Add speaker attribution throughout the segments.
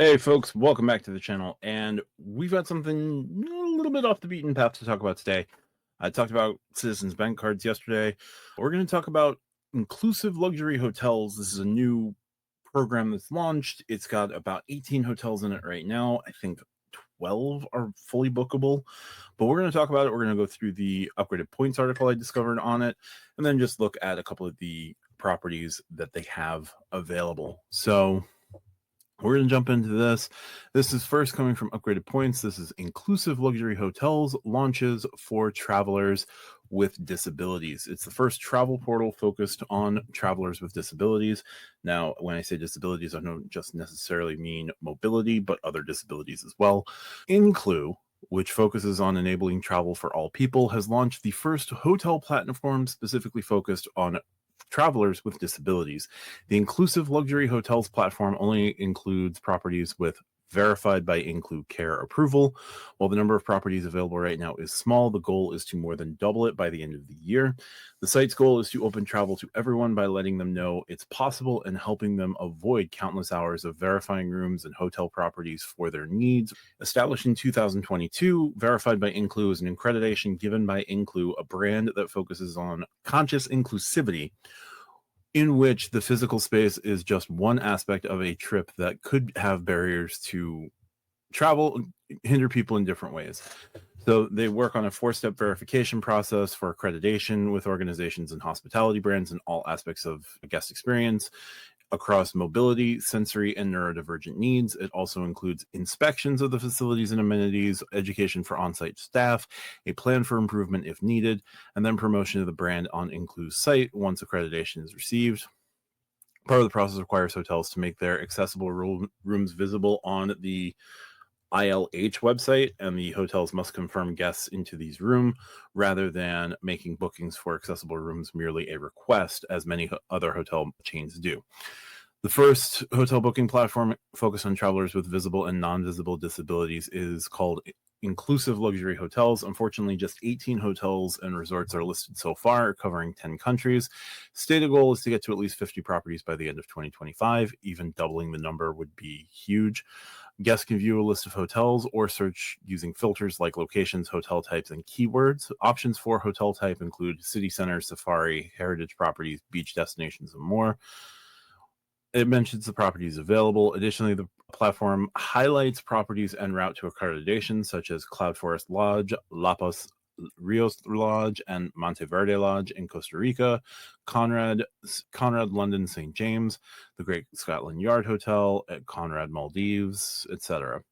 Speaker 1: Hey folks, welcome back to the channel, and we've got something a little bit off the beaten path to talk about today. I talked about Citizens Bank cards yesterday. We're going to talk about inclusive luxury hotels. This is a new program that's launched. It's got about 18 hotels in it right now. I think 12 are fully bookable, but we're going to talk about it. We're going to go through the upgraded points article I discovered on it, and then just look at a couple of the properties that they have available. So we're going to jump into this. This is first coming from Upgraded Points. This is inclusive luxury hotels launches for travelers with disabilities. It's the first travel portal focused on travelers with disabilities. Now, when I say disabilities, I don't just necessarily mean mobility, but other disabilities as well. Incl, which focuses on enabling travel for all people, has launched the first hotel platform specifically focused on travelers with disabilities. The inclusive luxury hotels platform only includes properties with verified by Incl care approval. While the number of properties available right now is small, the goal is to more than double it by the end of the year. The site's goal is to open travel to everyone by letting them know it's possible and helping them avoid countless hours of verifying rooms and hotel properties for their needs. Established in 2022, verified by Incl is an accreditation given by Incl, a brand that focuses on conscious inclusivity, in which the physical space is just one aspect of a trip that could have barriers to travel, hinder people in different ways. So they work on a 4-step verification process for accreditation with organizations and hospitality brands in all aspects of guest experience across mobility, sensory, and neurodivergent needs. It also includes inspections of the facilities and amenities, education for on-site staff, a plan for improvement if needed, and then promotion of the brand on Incl's site once accreditation is received. Part of the process requires hotels to make their accessible rooms visible on the ILH website, and the hotels must confirm guests into these rooms rather than making bookings for accessible rooms merely a request, as many other hotel chains do. The first hotel booking platform focused on travelers with visible and non-visible disabilities is called Inclusive Luxury Hotels. Unfortunately, just 18 hotels and resorts are listed so far, covering 10 countries. Stated goal is to get to at least 50 properties by the end of 2025. Even doubling the number would be huge. Guests can view a list of hotels or search using filters like locations, hotel types, and keywords. Options for hotel type include city centers, safari, heritage properties, beach destinations, and more. It mentions the properties available. Additionally, the platform highlights properties en route to accreditation, such as Cloud Forest Lodge, Lapos Rios Lodge, and Monteverde Lodge in Costa Rica, Conrad London St. James, the Great Scotland Yard Hotel at Conrad Maldives, etc.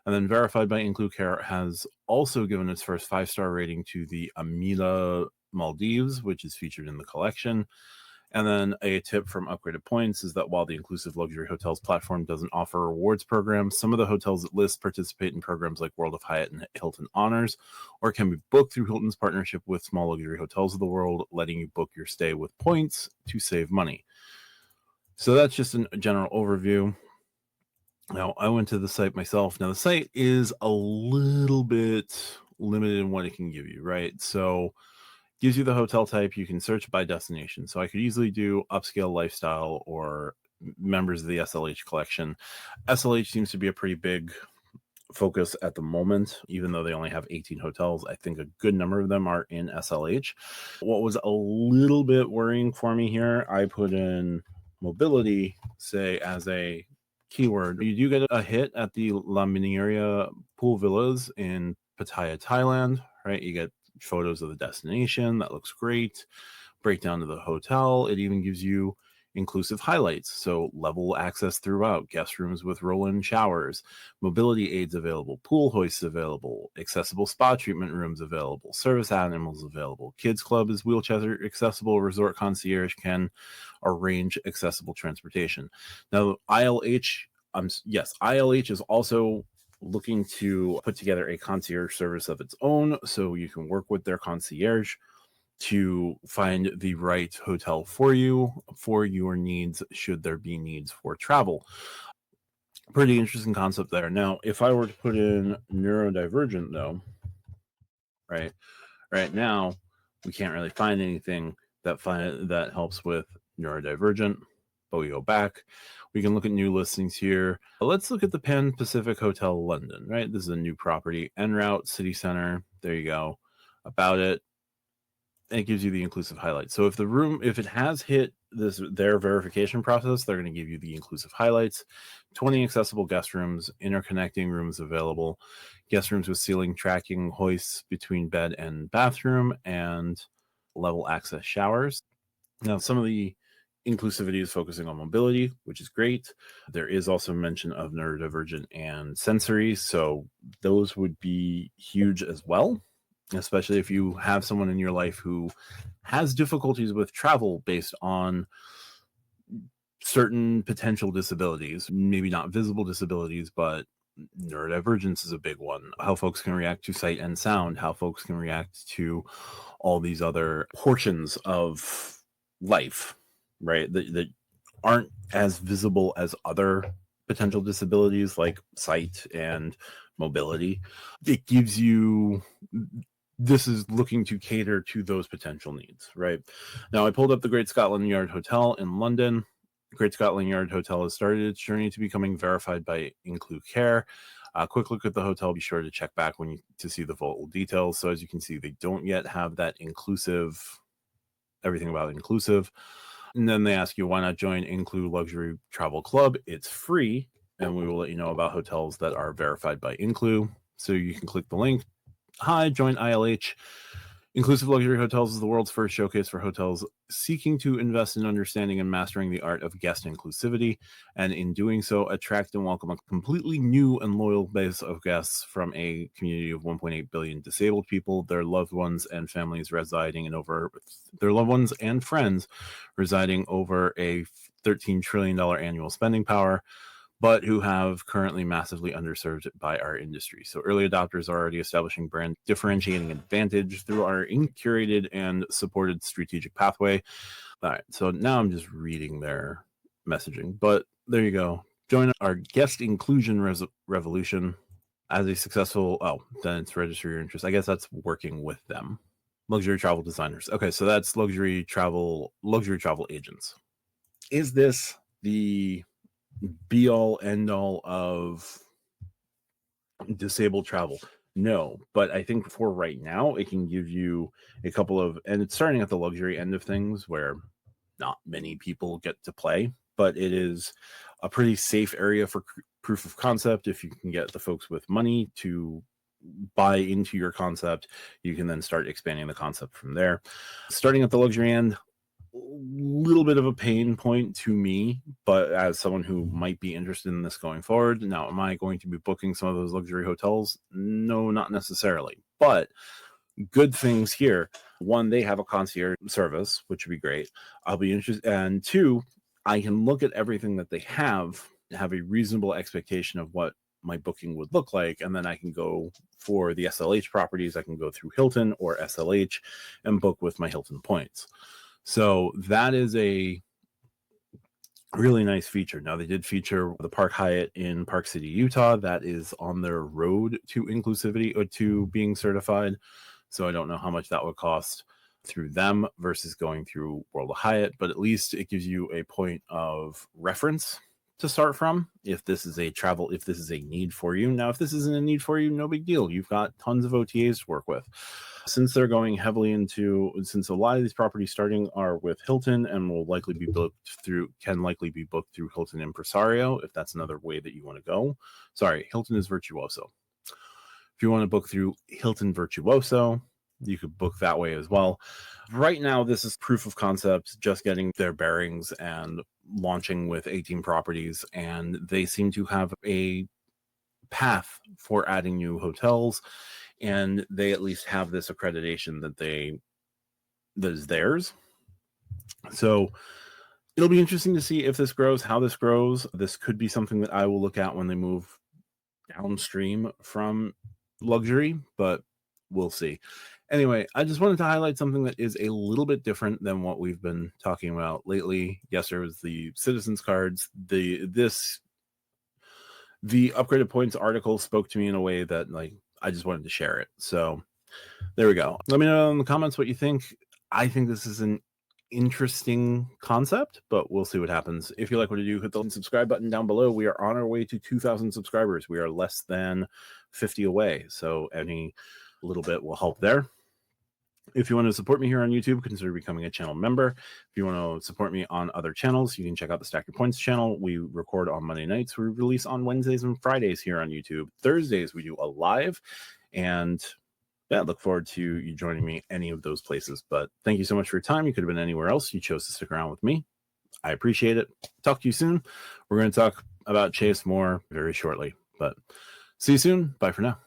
Speaker 1: And then verified by Inclucare has also given its first 5-star rating to the Amila Maldives, which is featured in the collection. And then a tip from Upgraded Points is that while the Inclusive Luxury Hotels platform doesn't offer rewards programs, some of the hotels it lists participate in programs like World of Hyatt and Hilton Honors, or can be booked through Hilton's partnership with small luxury hotels of the world, letting you book your stay with points to save money. So that's just a general overview. Now, I went to the site myself. Now, the site is a little bit limited in what it can give you, right? So gives you the hotel type. You can search by destination. So I could easily do upscale lifestyle or members of the SLH collection. SLH seems to be a pretty big focus at the moment, even though they only have 18 hotels. I think a good number of them are in SLH. What was a little bit worrying for me here, I put in mobility, say, as a keyword. You do get a hit at the La Mineria Pool Villas in Pattaya, Thailand, right? You get photos of the destination. That looks great. Breakdown of the hotel. It even gives you inclusive highlights. So level access throughout, guest rooms with roll-in showers, mobility aids available, pool hoists available, accessible spa treatment rooms available, service animals available, kids club is wheelchair accessible, resort concierge can arrange accessible transportation. Now, ILH is also looking to put together a concierge service of its own, so you can work with their concierge to find the right hotel for you for your needs, should there be needs for travel. Pretty interesting concept there. Now, if I were to put in neurodivergent, though, right now we can't really find anything that helps with neurodivergent, but we go back. We can look at new listings here. Let's look at the Pan Pacific Hotel London, right? This is a new property, en route, city center. There you go. About it. And it gives you the inclusive highlights. So if it has hit their verification process, they're going to give you the inclusive highlights. 20 accessible guest rooms, interconnecting rooms available, guest rooms with ceiling tracking, hoists between bed and bathroom, and level access showers. Now, some of the inclusivity is focusing on mobility, which is great. There is also mention of neurodivergent and sensory, so those would be huge as well, especially if you have someone in your life who has difficulties with travel based on certain potential disabilities, maybe not visible disabilities, but neurodivergence is a big one. How folks can react to sight and sound, how folks can react to all these other portions of life, right? That aren't as visible as other potential disabilities like sight and mobility. It gives you, this is looking to cater to those potential needs, right? Now, I pulled up the Great Scotland Yard Hotel in London. Great Scotland Yard Hotel has started its journey to becoming verified by Incl. Quick look at the hotel. Be sure to check back to see the full details. So as you can see, they don't yet have that inclusive, everything about inclusive. And then they ask you, why not join Incl Luxury Travel Club? It's free, and we will let you know about hotels that are verified by Incl. So you can click the link. Hi, join ILH. Inclusive Luxury Hotels is the world's first showcase for hotels seeking to invest in understanding and mastering the art of guest inclusivity, and in doing so, attract and welcome a completely new and loyal base of guests from a community of 1.8 billion disabled people, their loved ones and families residing in their loved ones and friends residing over a $13 trillion annual spending power, but who have currently massively underserved by our industry. So early adopters are already establishing brand differentiating advantage through our curated and supported strategic pathway. All right, so now I'm just reading their messaging, but there you go. Join our guest inclusion revolution as a successful, then it's register your interest. I guess that's working with them. Luxury travel designers. Okay, so that's luxury travel agents. Is this the be all end all of disabled travel? No, but I think for right now it can give you a couple of, and it's starting at the luxury end of things where not many people get to play, but it is a pretty safe area for proof of concept. If you can get the folks with money to buy into your concept, you can then start expanding the concept from there. Starting at the luxury end, little bit of a pain point to me, but as someone who might be interested in this going forward, now am I going to be booking some of those luxury hotels? No, not necessarily, but good things here. One, they have a concierge service, which would be great. I'll be interested, and two, I can look at everything that they have a reasonable expectation of what my booking would look like, and then I can go for the SLH properties. I can go through Hilton or SLH and book with my Hilton points. So that is a really nice feature. Now, they did feature the Park Hyatt in Park City, Utah. That is on their road to inclusivity or to being certified. So I don't know how much that would cost through them versus going through World of Hyatt, but at least it gives you a point of reference to start from if this is a need for you. Now, if this isn't a need for you, no big deal. You've got tons of OTAs to work with. Since they're going heavily since a lot of these properties starting are with Hilton and can likely be booked through Hilton Impresario, if that's another way that you want to go. Sorry, Hilton is Virtuoso. If you want to book through Hilton Virtuoso, you could book that way as well. Right now, this is proof of concept, just getting their bearings and launching with 18 properties, and they seem to have a path for adding new hotels, and they at least have this accreditation that is theirs. So it'll be interesting to see if this grows, how this grows. This could be something that I will look at when they move downstream from luxury, but we'll see. Anyway, I just wanted to highlight something that is a little bit different than what we've been talking about lately. Yes, there was the citizens cards. The upgraded points article spoke to me in a way that I just wanted to share it. So there we go. Let me know in the comments what you think. I think this is an interesting concept, but we'll see what happens. If you like what I do, hit the subscribe button down below. We are on our way to 2,000 subscribers. We are less than 50 away, so any little bit will help there. If you want to support me here on YouTube, consider becoming a channel member. If you want to support me on other channels, you can check out the Stack Your Points channel. We record on Monday nights. We release on Wednesdays and Fridays here on YouTube. Thursdays, we do a live. And yeah, look forward to you joining me any of those places. But thank you so much for your time. You could have been anywhere else. You chose to stick around with me. I appreciate it. Talk to you soon. We're going to talk about Chase more very shortly. But see you soon. Bye for now.